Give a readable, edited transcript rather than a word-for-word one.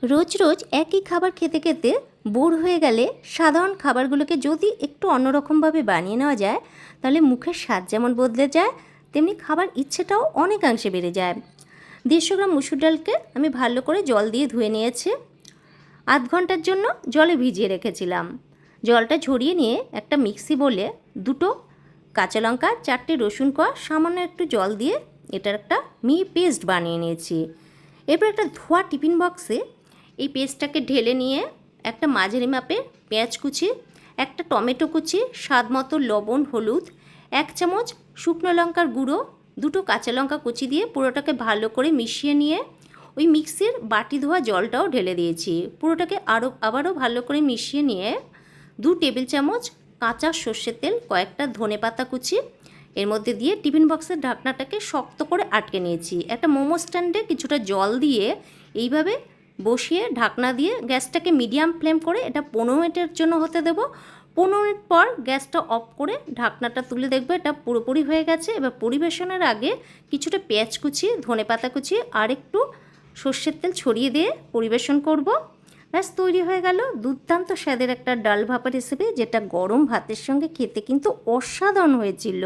রোজ রোজ একই খাবার খেতে খেতে বোর হয়ে গেলে সাধারণ খাবারগুলোকে যদি একটু অন্যরকমভাবে বানিয়ে নেওয়া যায়, তাহলে মুখের স্বাদ যেমন বদলে যায়, তেমনি খাবার ইচ্ছেটাও অনেকাংশে বেড়ে যায়। 150 গ্রাম মুসুর ডালকে আমি ভালো করে জল দিয়ে ধুয়ে নিয়েছি। আধ ঘন্টার জন্য জলে ভিজিয়ে রেখেছিলাম। জলটা ঝরিয়ে নিয়ে একটা মিক্সি বলে 2টো কাঁচা লঙ্কা, 4টে রসুন কোয়া, সামান্য একটু জল দিয়ে এটার একটা পেস্ট বানিয়ে নিয়েছি। এরপর একটা ধোয়া টিফিন বক্সে এই পেস্টটাকে ঢেলে নিয়ে একটা মাঝারি মাপের পেঁয়াজ কুচি, একটা টমেটো কুচি, স্বাদ মতো লবণ, হলুদ, 1 চামচ শুকনো লঙ্কার গুঁড়ো, 2টো কাঁচা লঙ্কা কুচি দিয়ে পুরোটাকে ভালো করে মিশিয়ে নিয়ে ওই মিক্সির বাটি ধোয়া জলটাও ঢেলে দিয়েছি। পুরোটাকে আবারও ভালো করে মিশিয়ে নিয়ে 2 টেবিল চামচ কাঁচা সর্ষের তেল, কয়েকটা ধনেপাতা কুচি এর মধ্যে দিয়ে টিফিন বক্সের ঢাকনাটাকে শক্ত করে আটকে নিয়েছি। একটা মোমো স্ট্যান্ডে কিছুটা জল দিয়ে এইভাবে বসিয়ে ঢাকনা দিয়ে গ্যাসটাকে মিডিয়াম ফ্লেম করে এটা 15 মিনিটের জন্য হতে দেবো। 15 মিনিট পর গ্যাসটা অফ করে ঢাকনাটা তুলে দেখবে এটা পুরোপুরি হয়ে গেছে। এবার পরিবেশনের আগে কিছুটা পেঁয়াজ কুচি, ধনেপাতা কুচি আর একটু সর্ষের তেল ছড়িয়ে দিয়ে পরিবেশন করব। ব্যাস তৈরি হয়ে গেল দুর্দান্ত স্বাদের একটা ডাল ভাপা রেসিপি, যেটা গরম ভাতের সঙ্গে খেতে কিন্তু অসাধারণ হয়েছিল।